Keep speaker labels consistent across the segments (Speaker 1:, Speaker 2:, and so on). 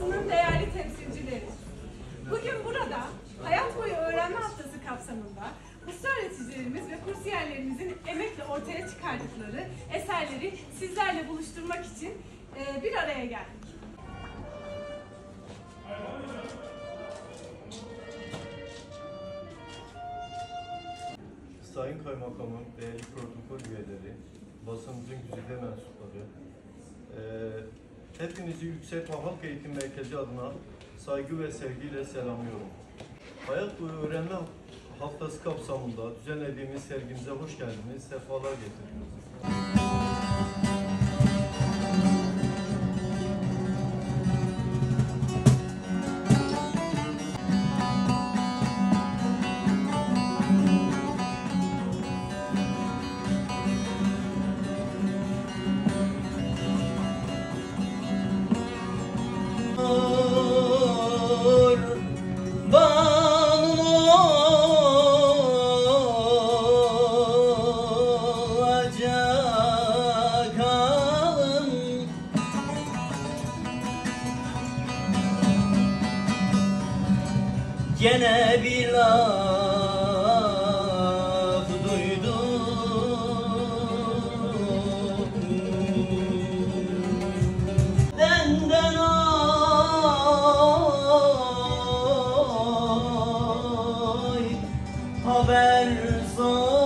Speaker 1: Bunun değerli temsilcileri. Bugün burada Hayat Boyu Öğrenme Haftası kapsamında usta öğreticilerimiz ve kursiyerlerimizin emekle ortaya çıkardıkları eserleri sizlerle buluşturmak için bir araya geldik.
Speaker 2: Sayın Kaymakamım, değerli protokol üyeleri, basınımızın güzide mensupları, hepinizi Yüksek ve Halk Eğitim Merkezi adına saygı ve sevgiyle selamlıyorum. Hayat Boyu Öğrenme Haftası kapsamında düzenlediğimiz sergimize hoş geldiniz, sefalar getirdiniz.
Speaker 3: Gene bir laf duydum, benden ay haber sorarım.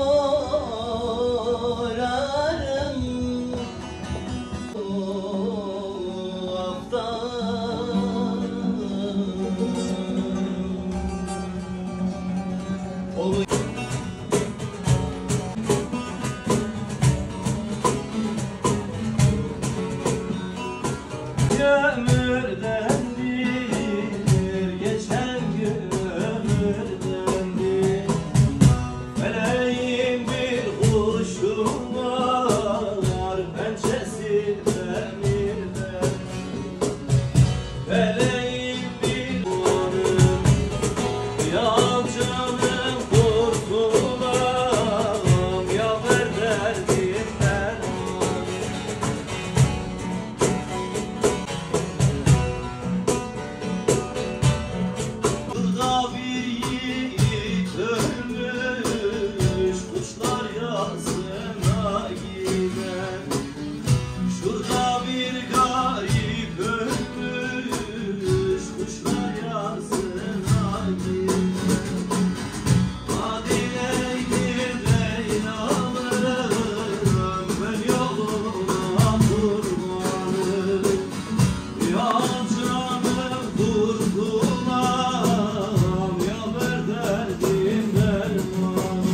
Speaker 3: Ömürdendir, geçen gün ömürdendir. Feleğin bir kuşu var, pençesi demirden. Feleğin bir varım, yal canım kurtulam, ya ver derdimden. Burada bir yiğit ölmüş, kuşlar yasına gider. Şurada bir garip ölmüş, kuşlar yasına gider. Hadi Leylim Leylalım, ben yoluna kurbanım. Ya canım kurtulam, ya ver derdim derman.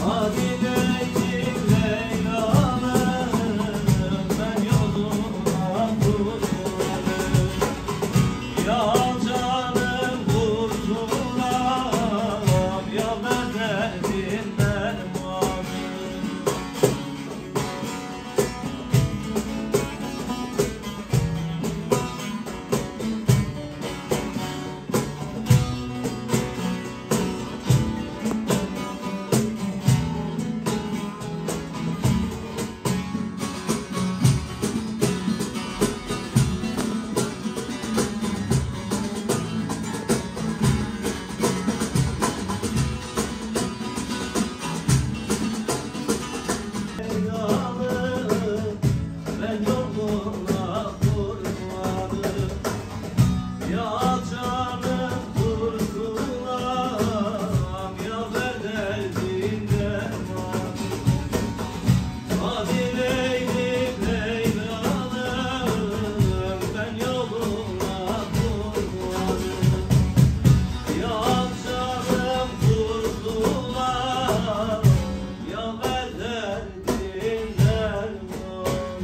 Speaker 3: Hadi Leylim Leylalım, ben yoluna kurbanım. Ya canım kurtulam, ya ver derdim derman. Ben yoluna kurbanım. Ya canım kurtulam, ya ver derdim derman. Hadi Leylim Leylalım, ben yoluna kurbanım. Ya canım kurtulam, ya ver derdim derman.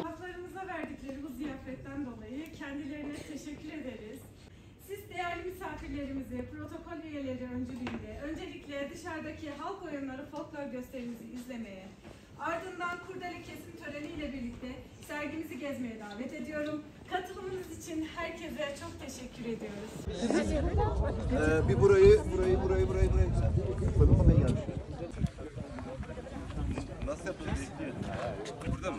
Speaker 1: Haklarımıza verdikleri bu ziyafetten dolayı kendilerine teşekkür ederiz. Siz değerli misafirlerimizi, protokol üyeleri öncülüğünde öncelikle dışarıdaki halk oyunları folklor gösterimizi izlemeye, ardından kurdele kesim töreniyle birlikte sergimizi gezmeye davet ediyorum. Katılımınız için herkese çok teşekkür ediyoruz.
Speaker 4: Bir burayı. Bana gelmiş. Nasıl yapacağız? Burada mı?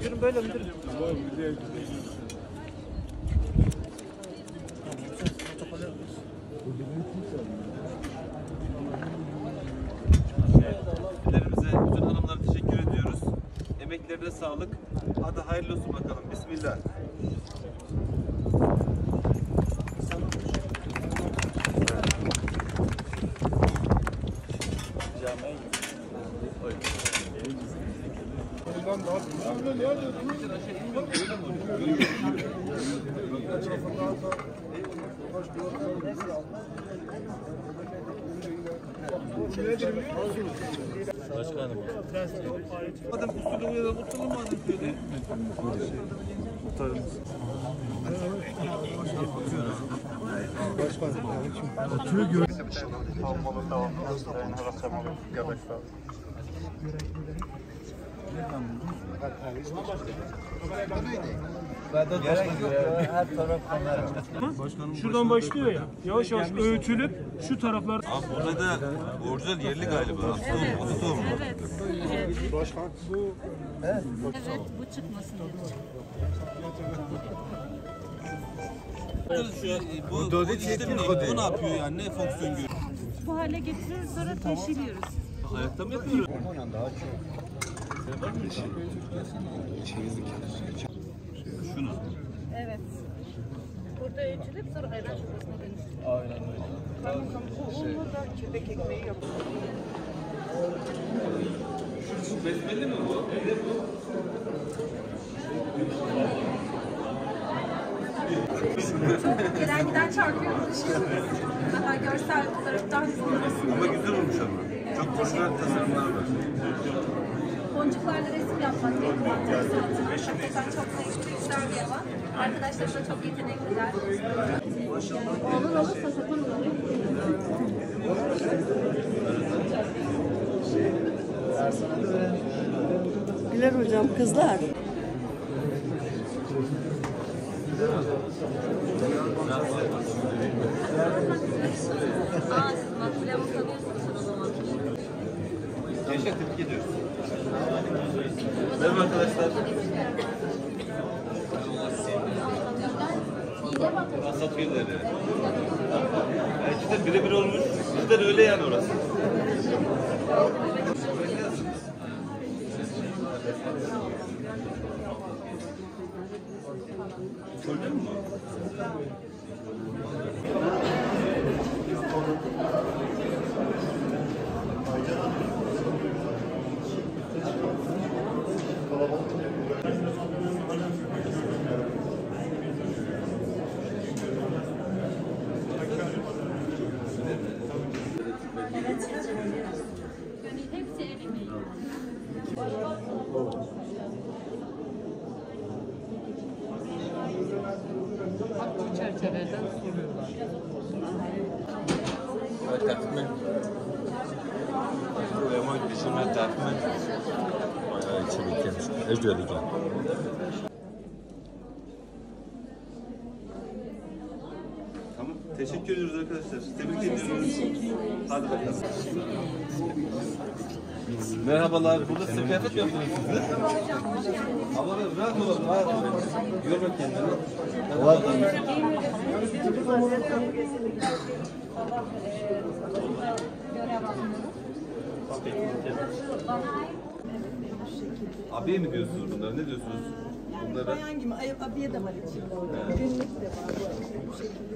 Speaker 5: Yürü böyle müdürüm.
Speaker 3: Bütün hanımlara teşekkür ediyoruz. Emeklerine sağlık. Hadi hayırlı olsun bakalım. Bismillah. Başkanım. Adam usulü uyalım, oturalım madem şöyle. Muhtarımız. Oturuyor gör.
Speaker 5: Şuradan başlıyor ya. Yavaş yavaş öğütülüp şu taraflar.
Speaker 3: Abi burada orijinal yerli galiba.
Speaker 6: Evet.
Speaker 3: O da doğru.
Speaker 6: Evet. Evet, bu çıkmasın dedik.
Speaker 3: Bu sistemi ne yapıyor yani? Ne fonksiyon görüyor?
Speaker 6: Bu hale getiriyoruz sonra taşırıyoruz.
Speaker 3: Hayatta mı yapıyoruz? Şunu.
Speaker 6: Evet. Burada öğütülüp sonra ayran çorbasına dönüştürüyoruz.
Speaker 3: Aynen öyle. Besbelli mi bu?
Speaker 1: Gelen giden çarpıyor. Daha görsel olarak daha
Speaker 3: Ama güzel olmuş ama. Çok orijinal tasarımlar var.
Speaker 1: boncuklarla resim yapmak, hakikaten çok zevkli, güzel bir alan. Arkadaşlarım da çok yetenekliler. Olur olursa satarım.
Speaker 7: Güler hocam kızlar.
Speaker 6: Siz makbule bakabilirsiniz o zaman.
Speaker 3: Gençler tebrik ediyoruz. Merhaba arkadaşlar. Asat Gülleri. Yani cidden birebir olmuş. Cidden öyle yani orası. Gördün mü?
Speaker 6: Hepsi el emeği. Bu çerçeveden
Speaker 3: Takmen. Lemon pişirme takmen. Bayağı içeri Ejder'e Tamam. Teşekkür ediyoruz arkadaşlar. Tebrik ediyoruz. Hadi bakalım. Merhabalar. Burada size kıyafet mi yaptınız siz de? Abla rahat olalım. Rahat olalım. Yorma kendini. Abiye mi diyorsunuz bunları? Ne diyorsunuz? Bunlara...
Speaker 7: Bayan gibi abiye de var içinde. Günlük de var. Bu şekilde.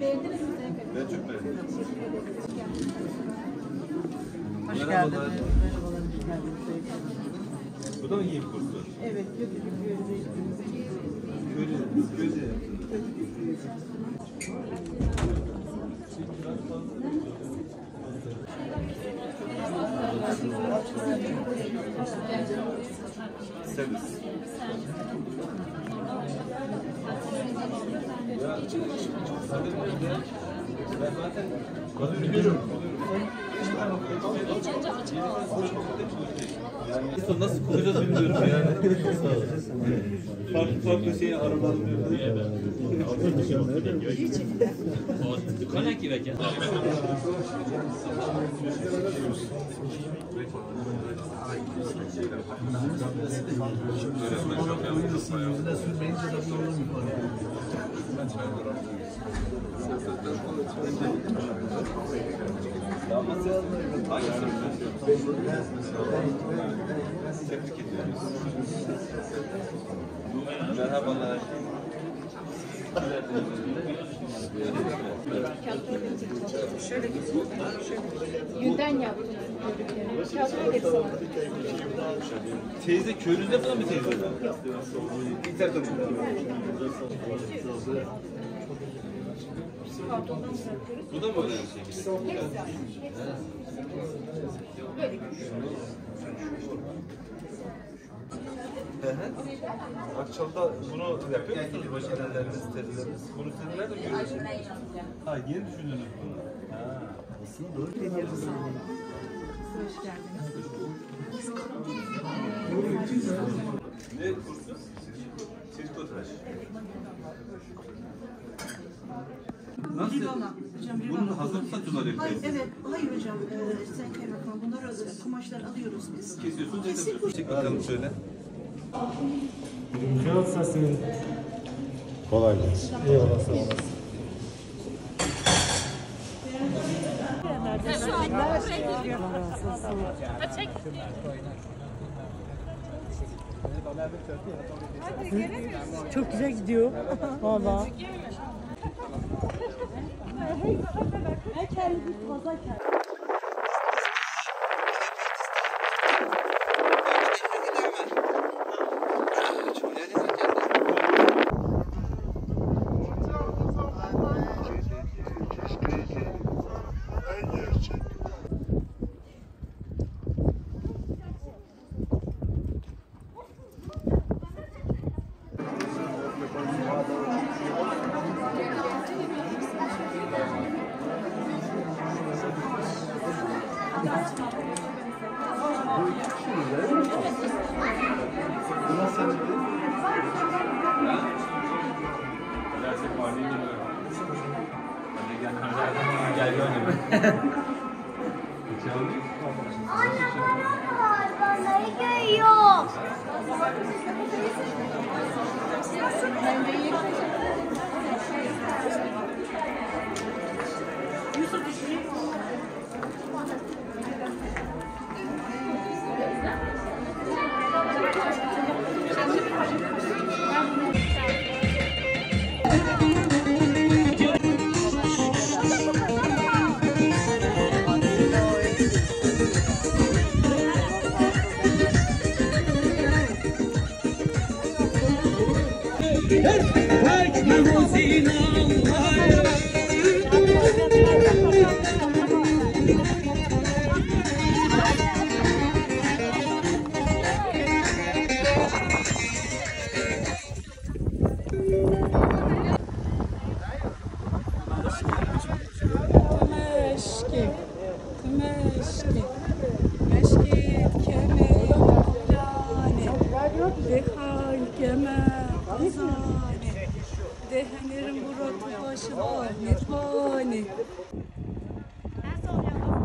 Speaker 1: Beğendiniz mi?
Speaker 3: Ben çok beğendim.
Speaker 7: Hoş geldiniz.
Speaker 3: Merhabalar.
Speaker 7: Merhabalar. Hoş geldiniz.
Speaker 3: Bu da mı giyim kursu?
Speaker 7: Evet, kötülük
Speaker 3: Göze yaptınız. Servis. Ben zaten biliyorum. Yani nasıl kuracağız bilmiyorum yani. Farklı farklı şeyi aramadım. Tebrik ediyoruz. Merhabalar.
Speaker 6: Şöyle gitsin. Yünden yaptım. Kağıtlara geçsin.
Speaker 3: Teyze köyünüzde falan mı teyze? İnternetten mi? Bu da mı öyle bir şey? Akçal'da bunu yapıyor musunuz? Makineleriniz, terileriniz. Bunu siz nerede görüyorsunuz? Ha, yeni düşündünüz bunu. Ha.
Speaker 7: Aslında doğru deniyoruz.
Speaker 1: Hoş geldiniz.
Speaker 3: Ne kursu? Trikotaj. Nasıl? Bunun hazır saçılar
Speaker 8: Hayır,
Speaker 3: yapıyorsunuz.
Speaker 8: evet, hayır hocam. Sayın Kaymakam, bunları kumaşlar alıyoruz biz.
Speaker 3: Kesiyorsunuz, yapıyorsunuz. Çek bakalım şöyle.
Speaker 5: Nasılsın?
Speaker 2: Kolay gelsin.
Speaker 5: Eyvallah, sağ olasın.
Speaker 7: Çok güzel gidiyor. Valla.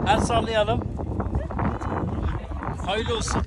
Speaker 5: El sallayalım. Hayırlı olsun.